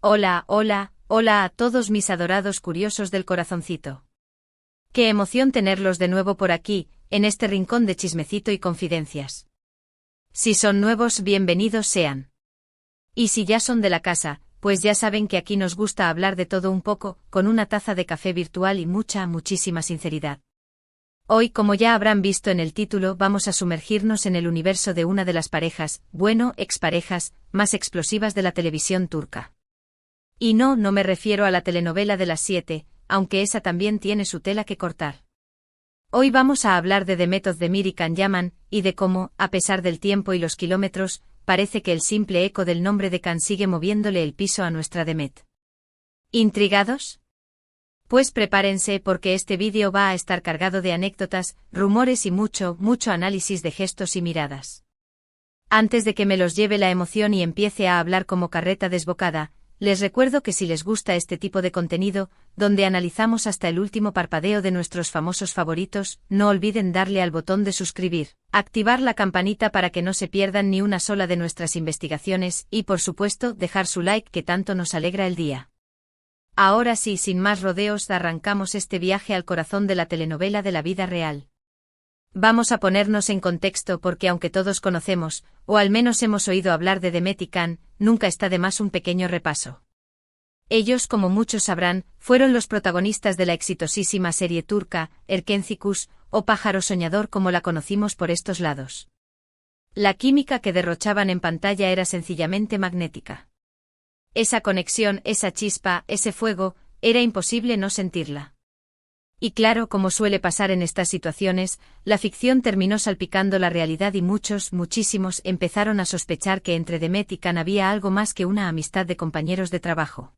Hola, hola, hola a todos mis adorados curiosos del corazoncito. Qué emoción tenerlos de nuevo por aquí, en este rincón de chismecito y confidencias. Si son nuevos, bienvenidos sean. Y si ya son de la casa, pues ya saben que aquí nos gusta hablar de todo un poco, con una taza de café virtual y muchísima sinceridad. Hoy, como ya habrán visto en el título, vamos a sumergirnos en el universo de una de las parejas, exparejas, más explosivas de la televisión turca. Y no me refiero a la telenovela de las 7, aunque esa también tiene su tela que cortar. Hoy vamos a hablar de Demet Özdemir y Can Yaman, y de cómo, a pesar del tiempo y los kilómetros, parece que el simple eco del nombre de Can sigue moviéndole el piso a nuestra Demet. ¿Intrigados? Pues prepárense porque este vídeo va a estar cargado de anécdotas, rumores y mucho análisis de gestos y miradas. Antes de que me los lleve la emoción y empiece a hablar como carreta desbocada, les recuerdo que si les gusta este tipo de contenido, donde analizamos hasta el último parpadeo de nuestros famosos favoritos, no olviden darle al botón de suscribir, activar la campanita para que no se pierdan ni una sola de nuestras investigaciones y, por supuesto, dejar su like que tanto nos alegra el día. Ahora sí, sin más rodeos, arrancamos este viaje al corazón de la telenovela de la vida real. Vamos a ponernos en contexto porque aunque todos conocemos, o al menos hemos oído hablar de Demet y Can, nunca está de más un pequeño repaso. Ellos, como muchos sabrán, fueron los protagonistas de la exitosísima serie turca, Erkencikus, o Pájaro Soñador como la conocimos por estos lados. La química que derrochaban en pantalla era sencillamente magnética. Esa conexión, esa chispa, ese fuego, era imposible no sentirla. Y claro, como suele pasar en estas situaciones, la ficción terminó salpicando la realidad y muchísimos empezaron a sospechar que entre Demet y Can había algo más que una amistad de compañeros de trabajo.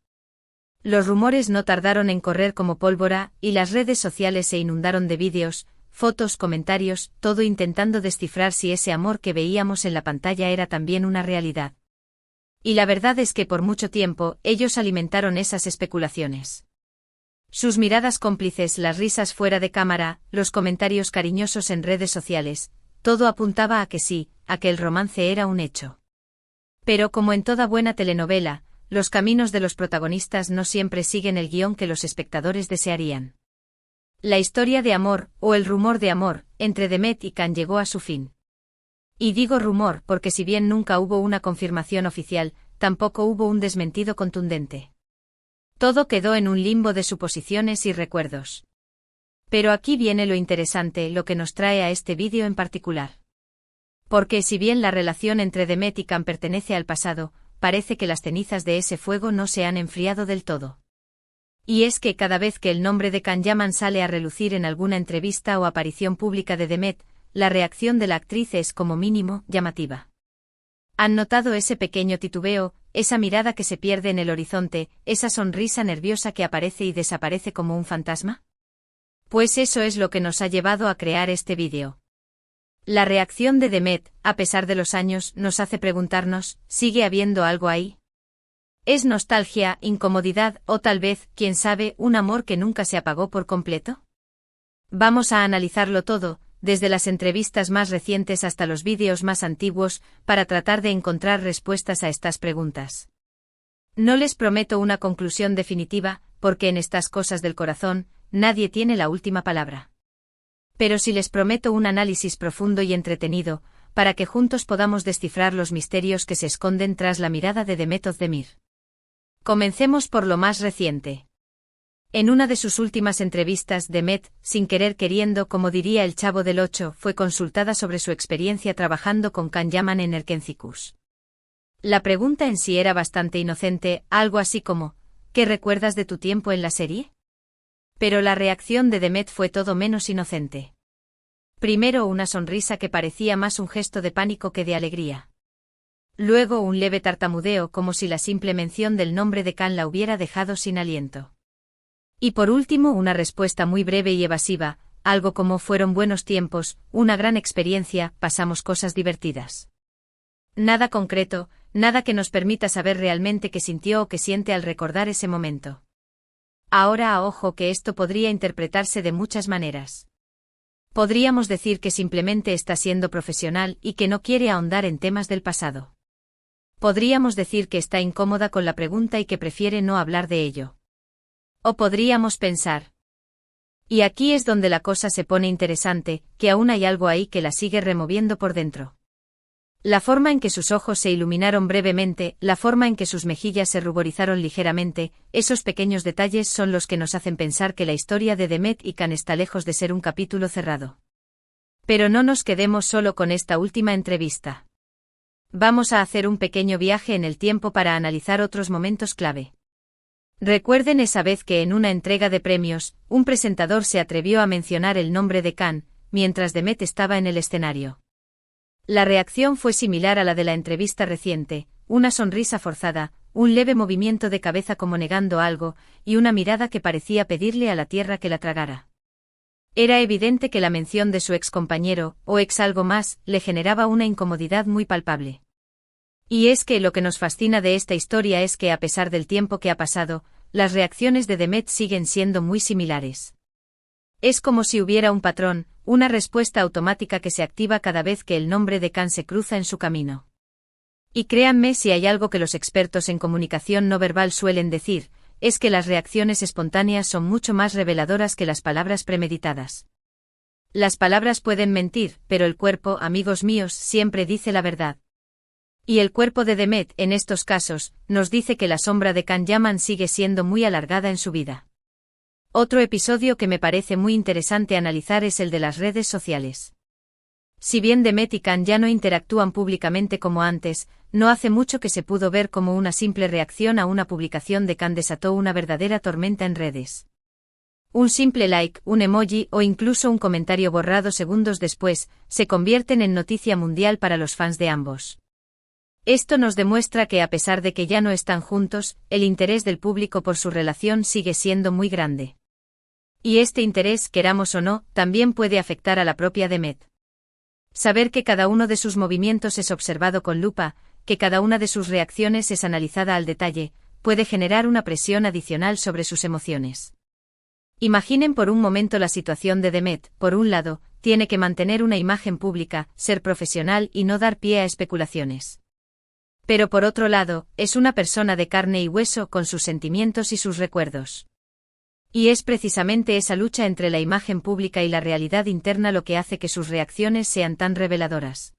Los rumores no tardaron en correr como pólvora, y las redes sociales se inundaron de vídeos, fotos, comentarios, todo intentando descifrar si ese amor que veíamos en la pantalla era también una realidad. Y la verdad es que por mucho tiempo, ellos alimentaron esas especulaciones. Sus miradas cómplices, las risas fuera de cámara, los comentarios cariñosos en redes sociales, todo apuntaba a que sí, a que el romance era un hecho. Pero como en toda buena telenovela, los caminos de los protagonistas no siempre siguen el guión que los espectadores desearían. La historia de amor, o el rumor de amor, entre Demet y Can llegó a su fin. Y digo rumor porque si bien nunca hubo una confirmación oficial, tampoco hubo un desmentido contundente. Todo quedó en un limbo de suposiciones y recuerdos. Pero aquí viene lo interesante, lo que nos trae a este vídeo en particular. Porque si bien la relación entre Demet y Can pertenece al pasado, parece que las cenizas de ese fuego no se han enfriado del todo. Y es que cada vez que el nombre de Can Yaman sale a relucir en alguna entrevista o aparición pública de Demet, la reacción de la actriz es como mínimo llamativa. ¿Han notado ese pequeño titubeo, esa mirada que se pierde en el horizonte, esa sonrisa nerviosa que aparece y desaparece como un fantasma? Pues eso es lo que nos ha llevado a crear este vídeo. La reacción de Demet, a pesar de los años, nos hace preguntarnos, ¿sigue habiendo algo ahí? ¿Es nostalgia, incomodidad o tal vez, quién sabe, un amor que nunca se apagó por completo? Vamos a analizarlo todo, desde las entrevistas más recientes hasta los vídeos más antiguos, para tratar de encontrar respuestas a estas preguntas. No les prometo una conclusión definitiva, porque en estas cosas del corazón, nadie tiene la última palabra. Pero sí les prometo un análisis profundo y entretenido, para que juntos podamos descifrar los misterios que se esconden tras la mirada de Demet Özdemir. Comencemos por lo más reciente. En una de sus últimas entrevistas, Demet, sin querer queriendo, como diría el Chavo del Ocho, fue consultada sobre su experiencia trabajando con Can Yaman en Erkencikus. La pregunta en sí era bastante inocente, algo así como, ¿qué recuerdas de tu tiempo en la serie? Pero la reacción de Demet fue todo menos inocente. Primero una sonrisa que parecía más un gesto de pánico que de alegría. Luego un leve tartamudeo como si la simple mención del nombre de Can la hubiera dejado sin aliento. Y por último una respuesta muy breve y evasiva, algo como fueron buenos tiempos, una gran experiencia, pasamos cosas divertidas. Nada concreto, nada que nos permita saber realmente qué sintió o qué siente al recordar ese momento. Ahora, ojo que esto podría interpretarse de muchas maneras. Podríamos decir que simplemente está siendo profesional y que no quiere ahondar en temas del pasado. Podríamos decir que está incómoda con la pregunta y que prefiere no hablar de ello. O podríamos pensar. Y aquí es donde la cosa se pone interesante, que aún hay algo ahí que la sigue removiendo por dentro. La forma en que sus ojos se iluminaron brevemente, la forma en que sus mejillas se ruborizaron ligeramente, esos pequeños detalles son los que nos hacen pensar que la historia de Demet y Can está lejos de ser un capítulo cerrado. Pero no nos quedemos solo con esta última entrevista. Vamos a hacer un pequeño viaje en el tiempo para analizar otros momentos clave. Recuerden esa vez que en una entrega de premios, un presentador se atrevió a mencionar el nombre de Can, mientras Demet estaba en el escenario. La reacción fue similar a la de la entrevista reciente, una sonrisa forzada, un leve movimiento de cabeza como negando algo, y una mirada que parecía pedirle a la tierra que la tragara. Era evidente que la mención de su ex compañero, o ex algo más, le generaba una incomodidad muy palpable. Y es que lo que nos fascina de esta historia es que a pesar del tiempo que ha pasado, las reacciones de Demet siguen siendo muy similares. Es como si hubiera un patrón, una respuesta automática que se activa cada vez que el nombre de Can se cruza en su camino. Y créanme, si hay algo que los expertos en comunicación no verbal suelen decir, es que las reacciones espontáneas son mucho más reveladoras que las palabras premeditadas. Las palabras pueden mentir, pero el cuerpo, amigos míos, siempre dice la verdad. Y el cuerpo de Demet, en estos casos, nos dice que la sombra de Can Yaman sigue siendo muy alargada en su vida. Otro episodio que me parece muy interesante analizar es el de las redes sociales. Si bien Demet y Can ya no interactúan públicamente como antes, no hace mucho que se pudo ver como una simple reacción a una publicación de Can desató una verdadera tormenta en redes. Un simple like, un emoji o incluso un comentario borrado segundos después, se convierten en noticia mundial para los fans de ambos. Esto nos demuestra que a pesar de que ya no están juntos, el interés del público por su relación sigue siendo muy grande. Y este interés, queramos o no, también puede afectar a la propia Demet. Saber que cada uno de sus movimientos es observado con lupa, que cada una de sus reacciones es analizada al detalle, puede generar una presión adicional sobre sus emociones. Imaginen por un momento la situación de Demet. Por un lado, tiene que mantener una imagen pública, ser profesional y no dar pie a especulaciones. Pero por otro lado, es una persona de carne y hueso con sus sentimientos y sus recuerdos. Y es precisamente esa lucha entre la imagen pública y la realidad interna lo que hace que sus reacciones sean tan reveladoras.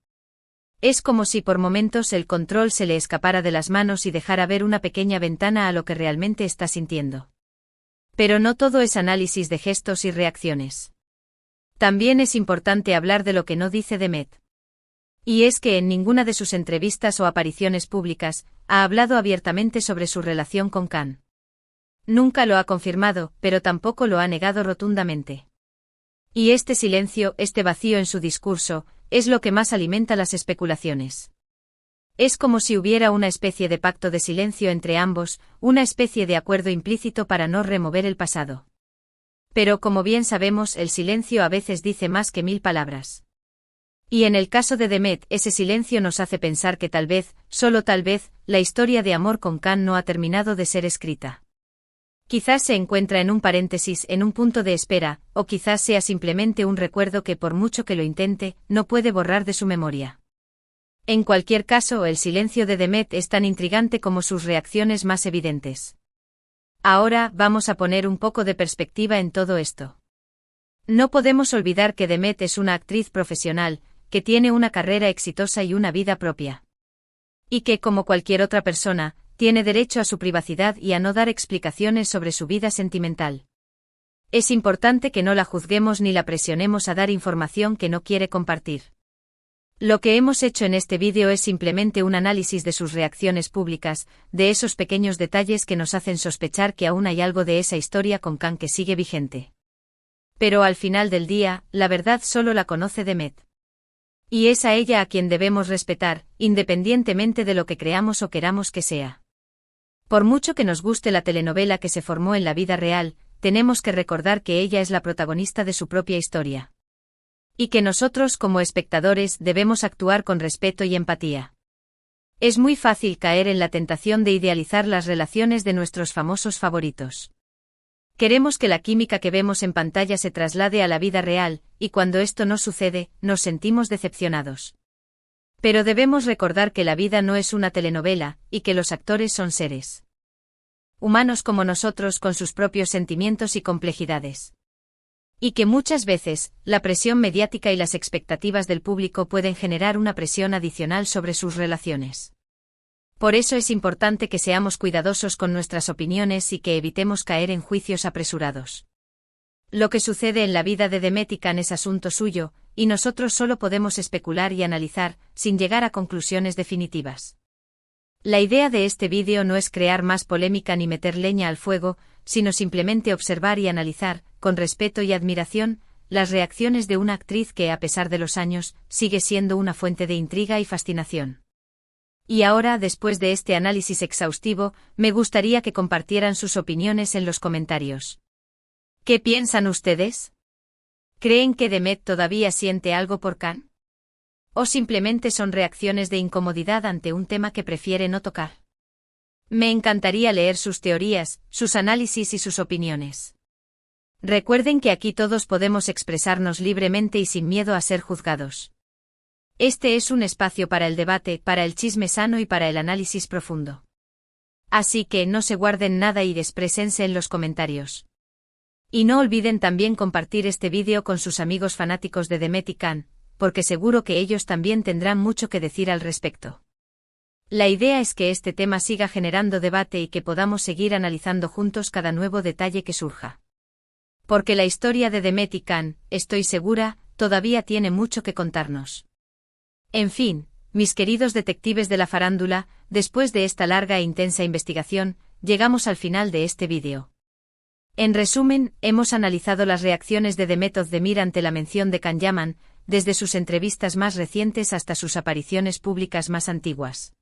Es como si por momentos el control se le escapara de las manos y dejara ver una pequeña ventana a lo que realmente está sintiendo. Pero no todo es análisis de gestos y reacciones. También es importante hablar de lo que no dice Demet. Y es que en ninguna de sus entrevistas o apariciones públicas, ha hablado abiertamente sobre su relación con Can. Nunca lo ha confirmado, pero tampoco lo ha negado rotundamente. Y este silencio, este vacío en su discurso, es lo que más alimenta las especulaciones. Es como si hubiera una especie de pacto de silencio entre ambos, una especie de acuerdo implícito para no remover el pasado. Pero como bien sabemos, el silencio a veces dice más que 1000 palabras. Y en el caso de Demet, ese silencio nos hace pensar que tal vez, solo tal vez, la historia de amor con Can no ha terminado de ser escrita. Quizás se encuentra en un paréntesis, en un punto de espera, o quizás sea simplemente un recuerdo que por mucho que lo intente, no puede borrar de su memoria. En cualquier caso, el silencio de Demet es tan intrigante como sus reacciones más evidentes. Ahora, vamos a poner un poco de perspectiva en todo esto. No podemos olvidar que Demet es una actriz profesional, que tiene una carrera exitosa y una vida propia. Y que, como cualquier otra persona, tiene derecho a su privacidad y a no dar explicaciones sobre su vida sentimental. Es importante que no la juzguemos ni la presionemos a dar información que no quiere compartir. Lo que hemos hecho en este vídeo es simplemente un análisis de sus reacciones públicas, de esos pequeños detalles que nos hacen sospechar que aún hay algo de esa historia con Can que sigue vigente. Pero al final del día, la verdad solo la conoce Demet. Y es a ella a quien debemos respetar, independientemente de lo que creamos o queramos que sea. Por mucho que nos guste la telenovela que se formó en la vida real, tenemos que recordar que ella es la protagonista de su propia historia. Y que nosotros como espectadores debemos actuar con respeto y empatía. Es muy fácil caer en la tentación de idealizar las relaciones de nuestros famosos favoritos. Queremos que la química que vemos en pantalla se traslade a la vida real, y cuando esto no sucede, nos sentimos decepcionados. Pero debemos recordar que la vida no es una telenovela, y que los actores son seres humanos como nosotros con sus propios sentimientos y complejidades. Y que muchas veces, la presión mediática y las expectativas del público pueden generar una presión adicional sobre sus relaciones. Por eso es importante que seamos cuidadosos con nuestras opiniones y que evitemos caer en juicios apresurados. Lo que sucede en la vida de Demet y Can es asunto suyo, y nosotros solo podemos especular y analizar, sin llegar a conclusiones definitivas. La idea de este vídeo no es crear más polémica ni meter leña al fuego, sino simplemente observar y analizar, con respeto y admiración, las reacciones de una actriz que, a pesar de los años, sigue siendo una fuente de intriga y fascinación. Y ahora, después de este análisis exhaustivo, me gustaría que compartieran sus opiniones en los comentarios. ¿Qué piensan ustedes? ¿Creen que Demet todavía siente algo por Can? ¿O simplemente son reacciones de incomodidad ante un tema que prefiere no tocar? Me encantaría leer sus teorías, sus análisis y sus opiniones. Recuerden que aquí todos podemos expresarnos libremente y sin miedo a ser juzgados. Este es un espacio para el debate, para el chisme sano y para el análisis profundo. Así que no se guarden nada y exprésense en los comentarios. Y no olviden también compartir este vídeo con sus amigos fanáticos de Demet y Can, porque seguro que ellos también tendrán mucho que decir al respecto. La idea es que este tema siga generando debate y que podamos seguir analizando juntos cada nuevo detalle que surja. Porque la historia de Demet y Can, estoy segura, todavía tiene mucho que contarnos. En fin, mis queridos detectives de la farándula, después de esta larga e intensa investigación, llegamos al final de este vídeo. En resumen, hemos analizado las reacciones de Demet Özdemir ante la mención de Can Yaman, desde sus entrevistas más recientes hasta sus apariciones públicas más antiguas.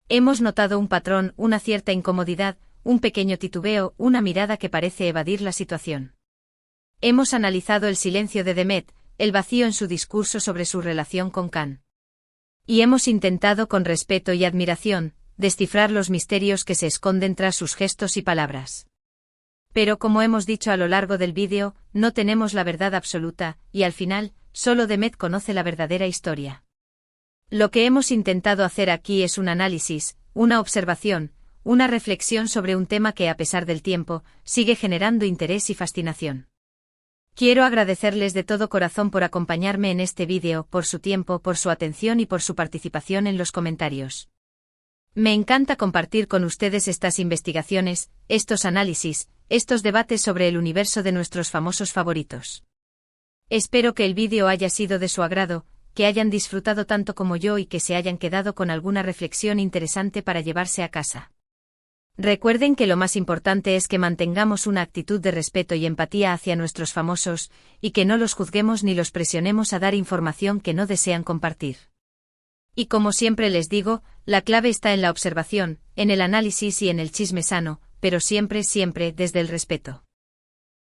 Hemos notado un patrón, una cierta incomodidad, un pequeño titubeo, una mirada que parece evadir la situación. Hemos analizado el silencio de Demet, el vacío en su discurso sobre su relación con Can. Y hemos intentado con respeto y admiración, descifrar los misterios que se esconden tras sus gestos y palabras. Pero como hemos dicho a lo largo del vídeo, no tenemos la verdad absoluta, y al final, solo Demet conoce la verdadera historia. Lo que hemos intentado hacer aquí es un análisis, una observación, una reflexión sobre un tema que a pesar del tiempo, sigue generando interés y fascinación. Quiero agradecerles de todo corazón por acompañarme en este vídeo, por su tiempo, por su atención y por su participación en los comentarios. Me encanta compartir con ustedes estas investigaciones, estos análisis, estos debates sobre el universo de nuestros famosos favoritos. Espero que el vídeo haya sido de su agrado, que hayan disfrutado tanto como yo y que se hayan quedado con alguna reflexión interesante para llevarse a casa. Recuerden que lo más importante es que mantengamos una actitud de respeto y empatía hacia nuestros famosos, y que no los juzguemos ni los presionemos a dar información que no desean compartir. Y como siempre les digo, la clave está en la observación, en el análisis y en el chisme sano, pero siempre, siempre desde el respeto.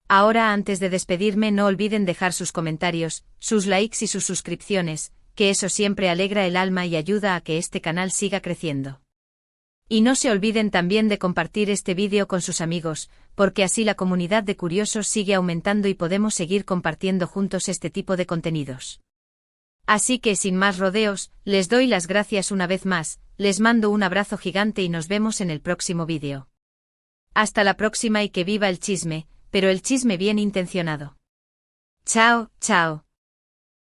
Ahora, antes de despedirme, no olviden dejar sus comentarios, sus likes y sus suscripciones, que eso siempre alegra el alma y ayuda a que este canal siga creciendo. Y no se olviden también de compartir este vídeo con sus amigos, porque así la comunidad de curiosos sigue aumentando y podemos seguir compartiendo juntos este tipo de contenidos. Así que sin más rodeos, les doy las gracias una vez más, les mando un abrazo gigante y nos vemos en el próximo vídeo. Hasta la próxima y que viva el chisme, pero el chisme bien intencionado. Chao, chao.